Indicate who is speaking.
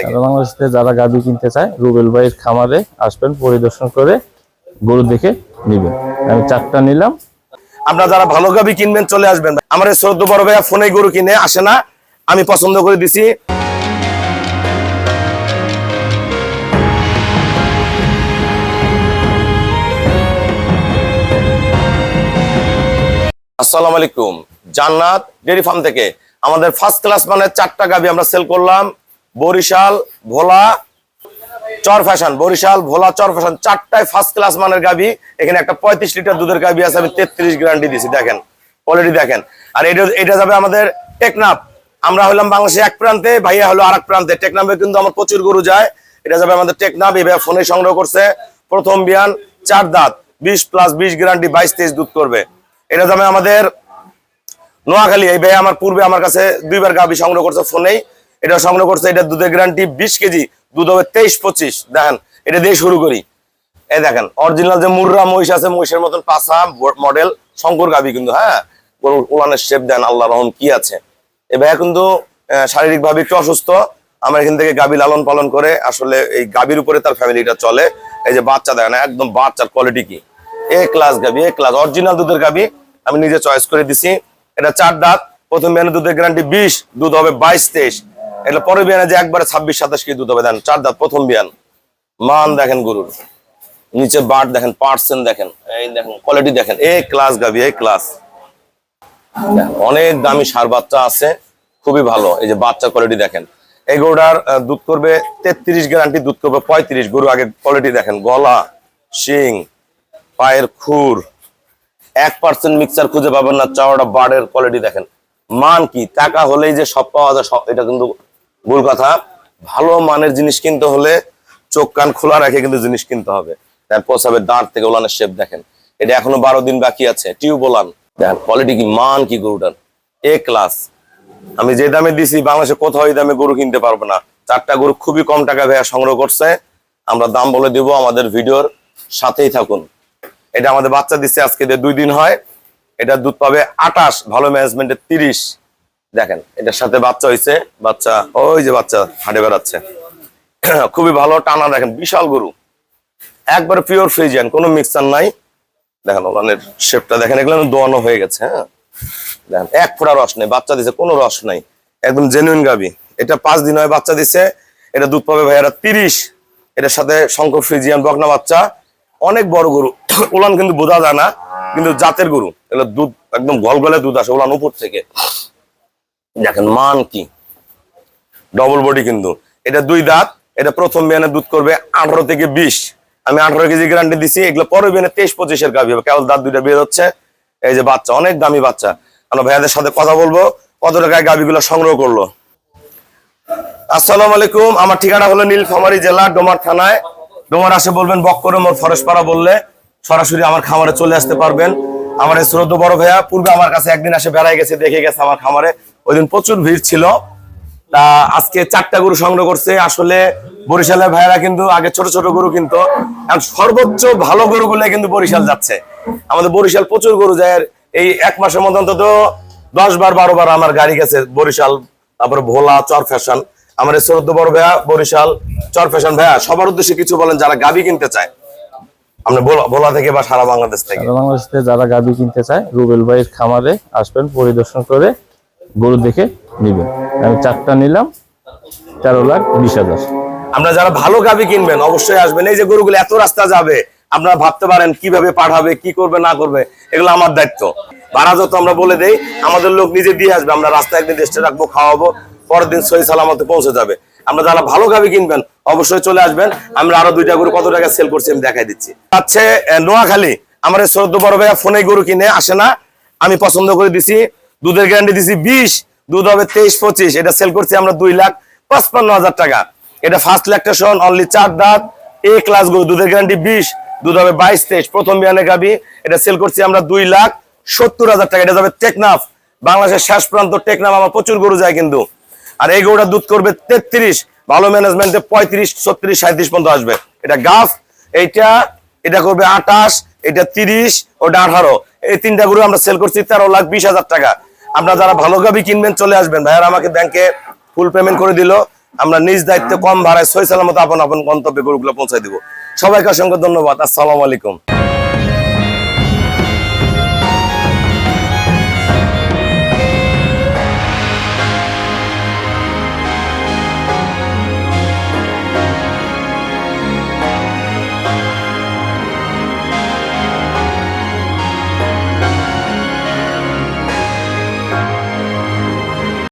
Speaker 1: থেকে। বাংলাদেশে যারা গাভী কিনতে চায় রুবেল ভাইয়ের খামারে আসবেন, পরিদর্শন করে গরু দেখে নেবেন। আমি 4টা নিলাম।
Speaker 2: আপনারা যারা ভালো গাভী কিনবেন চলে আসবেন। আমার এই শ্রদ্ধ বড় ভাইয়া ফোনে গরু কিনে আসে না, আমি পছন্দ করে দিছি। আসসালামু আলাইকুম, জান্নাত ডেইরি ফার্ম থেকে আমাদের ফার্স্ট ক্লাস মানের 4টা গাভী আমরা সেল করলাম। বরিশাল ভোলা চর ফ্যাশন, বরিশাল ভোলা চর ফ্যাশন 4টায় ফার্স্ট ক্লাস মানের গাভী। এখানে একটা 35 লিটার দুধের গাভী আছে, আমি 33 গ্যারান্টি দিছি। দেখেন কোয়ালিটি দেখেন। আর এটা যাবে আমাদের টেকনাফ। আমরা হলাম বাংলাদেশে এক প্রান্তে, ভাইয়া হলো আরেক প্রান্তে। টেকনাফে কিন্তু আমার প্রচুর গরু যায়। এটা যাবে আমাদের টেকনাফ। এই ভাইয়া ফোনে সংগ্রহ করছে, প্রথম বিয়ান, 4 দাঁত, 20+20 গ্যারান্টি, 22-23 দুধ করবে। এটা যাবে আমাদের নোয়াখালী। এই ভাই আমার পূর্বে আমার কাছে 2বার গাভী সংগ্রহ করছে ফোনেই। এটা সংগ্রহ করছে, এটা দুধের গ্যারান্টি 20 কেজি, দুধ হবে 23-25। দেখেন এটা দিয়ে শুরু করি। এই দেখেন অরিজিনাল যে মুর্রা মহিষ আছে, মহিষের মতন পাছা মডেল শঙ্কর গাভী কিন্তু। হ্যাঁ, গরুর উলানের শেপ দেন, আল্লাহ রহম কি আছে। এই ভাইয়া কিন্তু শারীরিক ভাবে একটু অসুস্থ। আমার এখান থেকে গাভী লালন পালন করে, আসলে এই গাভীর উপরে তার ফ্যামিলিটা চলে। এই যে বাচ্চা দেখেন, একদম বাচ্চার কোয়ালিটি কি এ ক্লাস গাভী, এ ক্লাস অরিজিনাল দুধের গাভী। আমি নিজে চয়েস করে দিছি। এটা 4 দাঁত, প্রথম বিয়ানে দুধের গ্যারান্টি 20, দুধ হবে 22-23। এটা পরের বিয়ানে যে একবারে 26-27 কেজি দুধ হবে। দেন 4 দাঁত প্রথম বিয়ান। মান দেখেন গরুর, নিচে বাট দেখেন, পার্সেন্ট দেখেন, এই দেখেন কোয়ালিটি দেখেন, এ ক্লাস গাভী, এ ক্লাস। অনেক দামি সার বাচ্চা আছে, খুবই ভালো। এই যে বাচ্চা কোয়ালিটি দেখেন। এই গরুটার দুধ করবে 33 গ্যারান্টি, দুধ করবে 35। গরু আগে কোয়ালিটি দেখেন, গলা, শিং, পায়ের খুর, 1% মিক্সার খুঁজে পাবেন না। চাওয়াটা বাড়ের কোয়ালিটি দেখেন। মান কি, টাকা হলেই যে সব পাওয়া যায় এটা কিন্তু ভুল কথা। ভালো মানের জিনিস কিনতে হলে চোখ কান খোলা রেখে কিন্তু জিনিস কিনতে হবে। তার প্রসাবের দাঁত থেকে ওলানের শেপ দেখেন। এটা এখনো 12 দিন বাকি আছে। টিউব ওলান দেখেন, কোয়ালিটি কি, মান কি গরুটার, এ ক্লাস। আমি যে দামে দিছি বাংলাদেশে কোথাও এই দামে গরু কিনতে পারবো না। 4টা গরু খুবই কম টাকা ভাইয়া সংগ্রহ করছে। আমরা দাম বলে দিব, আমাদের ভিডিওর সাথেই থাকুন। এটা আমাদের বাচ্চা দিচ্ছে আজকে 2 দিন হয়। এটা দুধ পাবে 28, ভালো ম্যানেজমেন্টে 30। দেখেন এটার সাথে বাচ্চা হয়েছে, বাচ্চা ওই যে বাচ্চা হাঁটে বেড়াচ্ছে, খুবই ভালো টানা। দেখেন বিশাল গরু, একবার পিওর ফ্রিজিয়ান, কোনো মিক্সার নাই। দেখেন ওলানের শেপটা দেখেন, এগুলো দোয়ানো হয়ে গেছে। হ্যাঁ দেখেন, 1 ফোঁটা রস নেই, বাচ্চা দিছে কোনো রস নাই, একদম জেনুইন গাভী। এটা 5 দিন হয় বাচ্চা দিছে। এটা দুধ পাবে ভাইয়ারা 30। এটার সাথে শঙ্কর ফ্রিজিয়ান বকনা বাচ্চা, অনেক বড় গরু। উলান কিন্তু বোঝা যায় না, কিন্তু জাতের গরু। এগুলো দুধ একদম গলগলে দুধ আসে উলান উপর থেকে। দেখেন মান কি, ডবল বডি কিন্তু। এটা 2 দাঁত। এটা প্রথম বিয়ানে দুধ করবে 18 থেকে 20। আমি 18 কেজি গ্যারান্টি দিছি। এগুলো পরের বিয়ানে 23-25 গাভী হবে, কেবল দাঁত 2টা বের হচ্ছে। এই যে বাচ্চা, অনেক দামি বাচ্চা। আমরা ভাইয়াদের সাথে কথা বলবো কত টাকায় গাভীগুলো সংগ্রহ করলো। আসসালামু আলাইকুম, আমার ঠিকানা হলো নীলফামারী জেলা ডোমার থানায়। ডোমার আসে বলবেন বক্করম ওর ফরেশপাড়া বললে সরাসরি আমার খামারে চলে আসতে পারবেন। আমার এই শ্রদ্ধ বড় ভাইয়া পূর্বে আমার কাছে একদিন আসে বেড়াই গেছে, দেখে গেছে আমার খামারে। ওই দিন প্রচুর ভিড় ছিল। তা আজকে 4টা গরু সংগ্রহ করছে। আসলে বরিশালের ভাইয়ারা কিন্তু আগে ছোট ছোট গরু কিনতো, এখন সর্বোচ্চ ভালো গরুগুলো কিন্তু বরিশাল যাচ্ছে। আমাদের বরিশাল প্রচুর গরু যায়। এই 1 মাসের মধ্যে অন্তত 10 বার 12 বার আমার গাড়ি গেছে বরিশাল, তারপরে ভোলা চর ফ্যাশন। আমার এই শ্রদ্ধ বড় ভাইয়া বরিশাল চর ফ্যাশন। ভাইয়া সবার উদ্দেশ্যে কিছু বলেন যারা গাভী কিনতে চায়, আমরা ভোলা থেকে বা সারা বাংলাদেশ থেকে।
Speaker 1: বাংলাদেশে যারা গাভী কিনতে চায় রুবেল ভাইয়ের খামারে আসবেন, পরিদর্শন করে গরু দেখে নেবেন। আমি 4টা নিলাম, 13,20,000।
Speaker 2: আপনারা যারা ভালো গাভী কিনবেন অবশ্যই আসবেন। এই যে গরুগুলো এত রাস্তা যাবে, আপনারা ভাবতে পারেন কিভাবে পাঠাবে, কি করবে না করবে, এগুলো আমার দায়িত্ব। ভাড়া যত আমরা বলে দেই, আমাদের লোক নিজে দিয়ে আসবে। আমরা রাস্তায় একদিন রেস্টে রাখবো, খাওয়াবো, পরের দিন সহি সালামতে পৌঁছে যাবে। আমরা যারা ভালো গাভী কিনবেন অবশ্যই চলে আসবেন। আমরা আরো 2টা গরু কত টাকা সেল করছি আমি দেখাই দিচ্ছি। আছে নোয়াখালী। আমার এই শ্রদ্ধ বড় ভাইয়া ফোনে গরু কিনে আসে না, আমি পছন্দ করে দিছি। দুধের গ্যারান্টি দিছি 20, দুধ হবে 23-25। এটা সেল করছি আমরা 2,55,000 টাকা। এটা ফার্স্ট ল্যাকটেশন, অনলি 4 দাঁত, এ ক্লাস গরু, দুধের গ্যারান্টি 20, দুধ হবে 22-23। প্রথম বিয়ানে গাভী। এটা সেল করছি আমরা 2,70,000 টাকা। এটা যাবে টেকনাফ, বাংলাদেশের শেষ প্রান্ত টেকনাফ। আমার প্রচুর গরু যায় কিন্তু। আর এই গরুটা দুধ করবে 33, ভালো ম্যানেজমেন্টে 35, 36, 37 পর্যন্ত আসবে। এটা গাফ। এটা করবে 28, এটা 30, ওটা 18। এই 3টা গরু আমরা সেল করছি 13,20,000 টাকা। আপনারা যারা ভালো গাভী কিনবেন চলে আসবেন। ভাইয়ারা আমাকে ব্যাংকে ফুল পেমেন্ট করে দিল, আমরা নিজ দায়িত্বে কম ভাড়ায় সহি সালামত আপন আপন গন্তব্যে গরুগুলো পৌঁছায় দিব। সবাইকে অসংখ্য ধন্যবাদ। আসসালামু আলাইকুম।